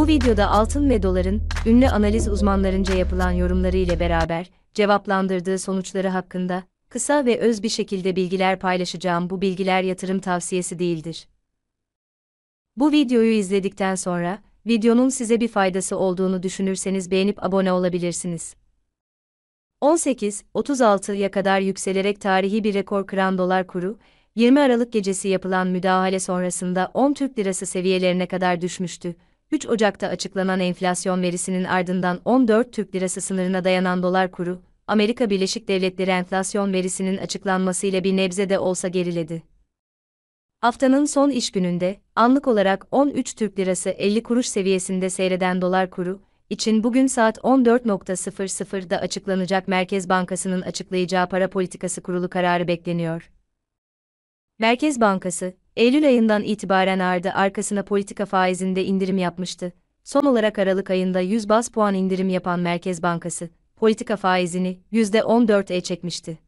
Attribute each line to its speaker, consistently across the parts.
Speaker 1: Bu videoda altın ve doların, ünlü analiz uzmanlarınca yapılan yorumları ile beraber, cevaplandırdığı sonuçları hakkında, kısa ve öz bir şekilde bilgiler paylaşacağım. Bu bilgiler yatırım tavsiyesi değildir. Bu videoyu izledikten sonra, videonun size bir faydası olduğunu düşünürseniz beğenip abone olabilirsiniz. 18.36'ya kadar yükselerek tarihi bir rekor kıran dolar kuru, 20 Aralık gecesi yapılan müdahale sonrasında 10 Türk Lirası seviyelerine kadar düşmüştü. 3 Ocak'ta açıklanan enflasyon verisinin ardından 14 Türk Lirası sınırına dayanan dolar kuru, Amerika Birleşik Devletleri enflasyon verisinin açıklanmasıyla bir nebze de olsa geriledi. Haftanın son iş gününde, anlık olarak 13 Türk Lirası 50 kuruş seviyesinde seyreden dolar kuru, için bugün saat 14.00'da açıklanacak Merkez Bankası'nın açıklayacağı para politikası kurulu kararı bekleniyor. Merkez Bankası, Eylül ayından itibaren ardı arkasına politika faizinde indirim yapmıştı. Son olarak Aralık ayında 100 baz puan indirim yapan Merkez Bankası, politika faizini %14'e çekmişti.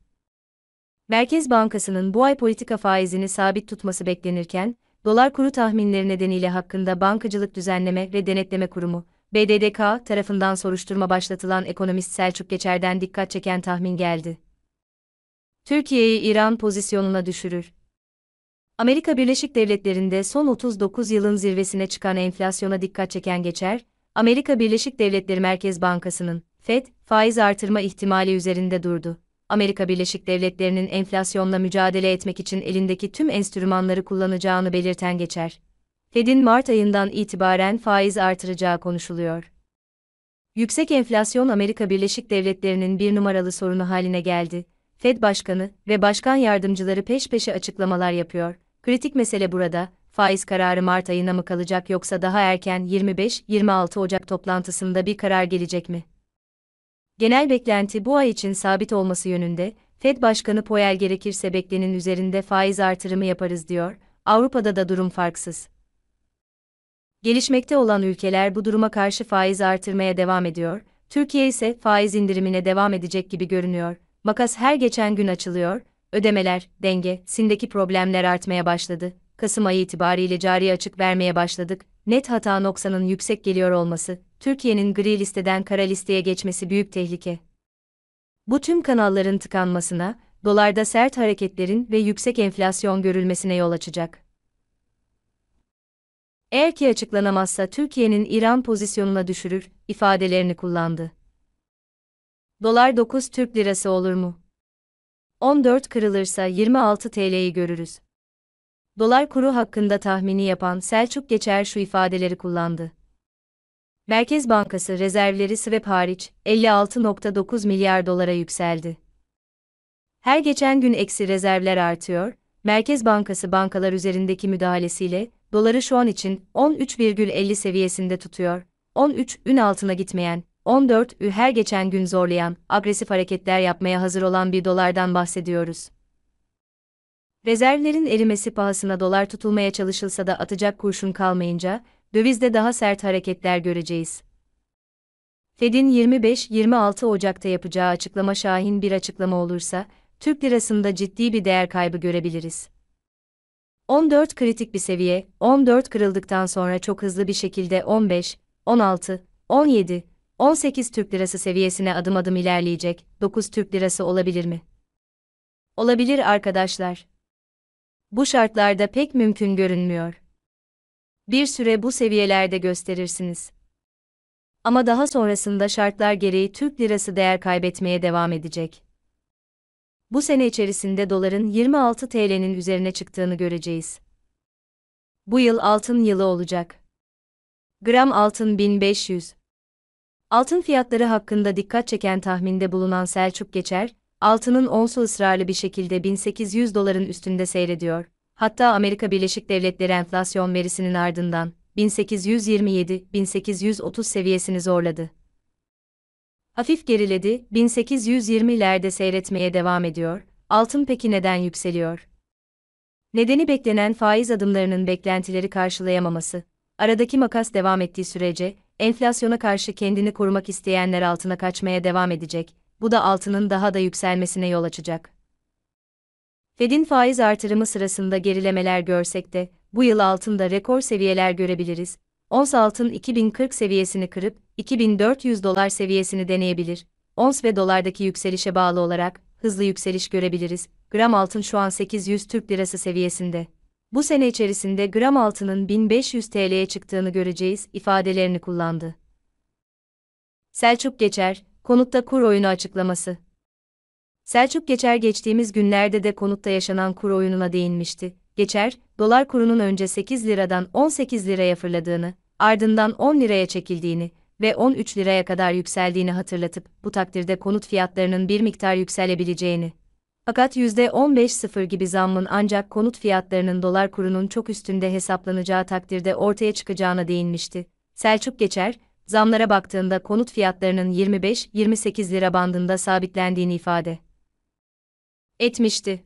Speaker 1: Merkez Bankası'nın bu ay politika faizini sabit tutması beklenirken, dolar kuru tahminleri nedeniyle hakkında Bankacılık Düzenleme ve Denetleme Kurumu, BDDK tarafından soruşturma başlatılan ekonomist Selçuk Geçer'den dikkat çeken tahmin geldi. Türkiye'yi İran pozisyonuna düşürür. Amerika Birleşik Devletleri'nde son 39 yılın zirvesine çıkan enflasyona dikkat çeken Geçer, Amerika Birleşik Devletleri Merkez Bankası'nın, FED, faiz artırma ihtimali üzerinde durdu. Amerika Birleşik Devletleri'nin enflasyonla mücadele etmek için elindeki tüm enstrümanları kullanacağını belirten Geçer, FED'in Mart ayından itibaren faiz artıracağı konuşuluyor. Yüksek enflasyon Amerika Birleşik Devletleri'nin bir numaralı sorunu haline geldi. FED Başkanı ve Başkan Yardımcıları peş peşe açıklamalar yapıyor. Kritik mesele burada, faiz kararı Mart ayına mı kalacak yoksa daha erken 25-26 Ocak toplantısında bir karar gelecek mi? Genel beklenti bu ay için sabit olması yönünde, FED Başkanı Powell gerekirse beklenenin üzerinde faiz artırımı yaparız diyor. Avrupa'da da durum farksız. Gelişmekte olan ülkeler bu duruma karşı faiz artırmaya devam ediyor, Türkiye ise faiz indirimine devam edecek gibi görünüyor. Makas her geçen gün açılıyor, ödemeler, dengesindeki problemler artmaya başladı. Kasım ayı itibariyle cari açık vermeye başladık, net hata noksanın yüksek geliyor olması, Türkiye'nin gri listeden kara listeye geçmesi büyük tehlike. Bu tüm kanalların tıkanmasına, dolarda sert hareketlerin ve yüksek enflasyon görülmesine yol açacak. Eğer ki açıklanamazsa Türkiye'nin İran pozisyonuna düşürür, ifadelerini kullandı. Dolar 9 Türk Lirası olur mu? 14 kırılırsa 26 TL'yi görürüz. Dolar kuru hakkında tahmini yapan Selçuk Geçer şu ifadeleri kullandı. Merkez Bankası rezervleri swap hariç 56.9 milyar dolara yükseldi. Her geçen gün eksi rezervler artıyor, Merkez Bankası bankalar üzerindeki müdahalesiyle doları şu an için 13,50 seviyesinde tutuyor. 13'ün altına gitmeyen, 14'ü her geçen gün zorlayan, agresif hareketler yapmaya hazır olan bir dolardan bahsediyoruz. Rezervlerin erimesi pahasına dolar tutulmaya çalışılsa da atacak kurşun kalmayınca, dövizde daha sert hareketler göreceğiz. FED'in 25-26 Ocak'ta yapacağı açıklama şahin bir açıklama olursa, Türk lirasında ciddi bir değer kaybı görebiliriz. 14 kritik bir seviye, 14 kırıldıktan sonra çok hızlı bir şekilde 15, 16, 17, 18 Türk lirası seviyesine adım adım ilerleyecek, 9 Türk lirası olabilir mi? Olabilir arkadaşlar. Bu şartlarda pek mümkün görünmüyor. Bir süre bu seviyelerde gösterirsiniz. Ama daha sonrasında şartlar gereği Türk lirası değer kaybetmeye devam edecek. Bu sene içerisinde doların 26 TL'nin üzerine çıktığını göreceğiz. Bu yıl altın yılı olacak. Gram altın 1500. Altın fiyatları hakkında dikkat çeken tahminde bulunan Selçuk Geçer, altının onsu ısrarlı bir şekilde 1800 doların üstünde seyrediyor. Hatta Amerika Birleşik Devletleri enflasyon verisinin ardından 1827-1830 seviyesini zorladı. Hafif geriledi, 1820'lerde seyretmeye devam ediyor. Altın peki neden yükseliyor? Nedeni beklenen faiz adımlarının beklentileri karşılayamaması. Aradaki makas devam ettiği sürece, enflasyona karşı kendini korumak isteyenler altına kaçmaya devam edecek. Bu da altının daha da yükselmesine yol açacak. FED'in faiz artırımı sırasında gerilemeler görsek de, bu yıl altında rekor seviyeler görebiliriz. Ons altın 2040 seviyesini kırıp 2400 dolar seviyesini deneyebilir. Ons ve dolardaki yükselişe bağlı olarak hızlı yükseliş görebiliriz. Gram altın şu an 800 Türk Lirası seviyesinde. Bu sene içerisinde gram altının 1500 TL'ye çıktığını göreceğiz ifadelerini kullandı. Selçuk Geçer, konutta kur oyunu açıklaması. Selçuk Geçer geçtiğimiz günlerde de konutta yaşanan kur oyununa değinmişti. Geçer, dolar kurunun önce 8 liradan 18 liraya fırladığını, ardından 10 liraya çekildiğini ve 13 liraya kadar yükseldiğini hatırlatıp, bu takdirde konut fiyatlarının bir miktar yükselebileceğini. Fakat %15-0 gibi zammın ancak konut fiyatlarının dolar kurunun çok üstünde hesaplanacağı takdirde ortaya çıkacağına değinmişti. Selçuk Geçer, zamlara baktığında konut fiyatlarının 25-28 lira bandında sabitlendiğini ifade etmişti.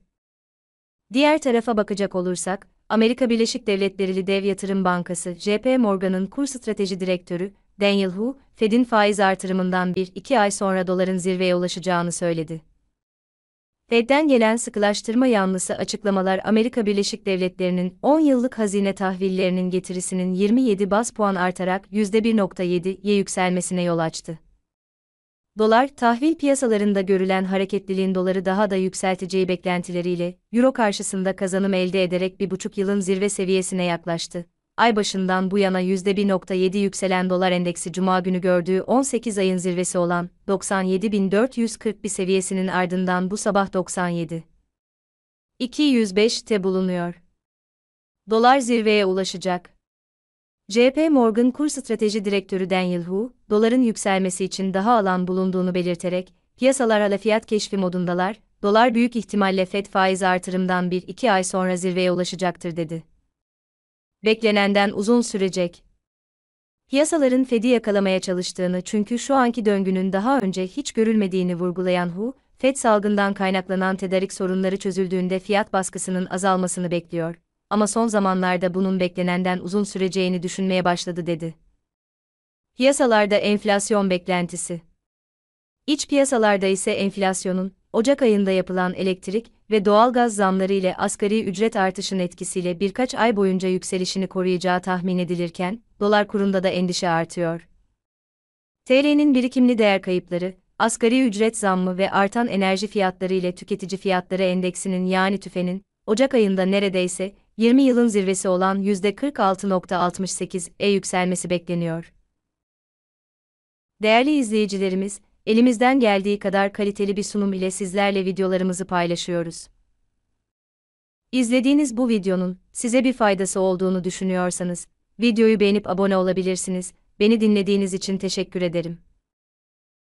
Speaker 1: Diğer tarafa bakacak olursak, Amerika Birleşik Devletleri Dev Yatırım Bankası JP Morgan'ın kur strateji direktörü Daniel Hu, Fed'in faiz artırımından 1-2 ay sonra doların zirveye ulaşacağını söyledi. Fed'den gelen sıkılaştırma yanlısı açıklamalar Amerika Birleşik Devletleri'nin 10 yıllık hazine tahvillerinin getirisinin 27 baz puan artarak %1.7'ye yükselmesine yol açtı. Dolar, tahvil piyasalarında görülen hareketliliğin doları daha da yükselteceği beklentileriyle, Euro karşısında kazanım elde ederek 1,5 yılın zirve seviyesine yaklaştı. Ay başından bu yana %1.7 yükselen dolar endeksi Cuma günü gördüğü 18 ayın zirvesi olan 97.441 seviyesinin ardından bu sabah 97.205'te bulunuyor. Dolar zirveye ulaşacak. JP Morgan Kur Strateji Direktörü Daniel Hu, doların yükselmesi için daha alan bulunduğunu belirterek, piyasalar hala fiyat keşfi modundalar, dolar büyük ihtimalle Fed faiz artırımdan 1-2 ay sonra zirveye ulaşacaktır dedi. Beklenenden uzun sürecek. Piyasaların Fed'i yakalamaya çalıştığını çünkü şu anki döngünün daha önce hiç görülmediğini vurgulayan Hu, Fed salgından kaynaklanan tedarik sorunları çözüldüğünde fiyat baskısının azalmasını bekliyor. Ama son zamanlarda bunun beklenenden uzun süreceğini düşünmeye başladı dedi. Piyasalarda enflasyon beklentisi. İç piyasalarda ise enflasyonun, Ocak ayında yapılan elektrik ve doğalgaz zamları ile asgari ücret artışının etkisiyle birkaç ay boyunca yükselişini koruyacağı tahmin edilirken, dolar kurunda da endişe artıyor. TL'nin birikimli değer kayıpları, asgari ücret zammı ve artan enerji fiyatları ile tüketici fiyatları endeksinin yani TÜFE'nin, Ocak ayında neredeyse 20 yılın zirvesi olan %46.68'e yükselmesi bekleniyor. Değerli izleyicilerimiz, elimizden geldiği kadar kaliteli bir sunum ile sizlerle videolarımızı paylaşıyoruz. İzlediğiniz bu videonun size bir faydası olduğunu düşünüyorsanız, videoyu beğenip abone olabilirsiniz. Beni dinlediğiniz için teşekkür ederim.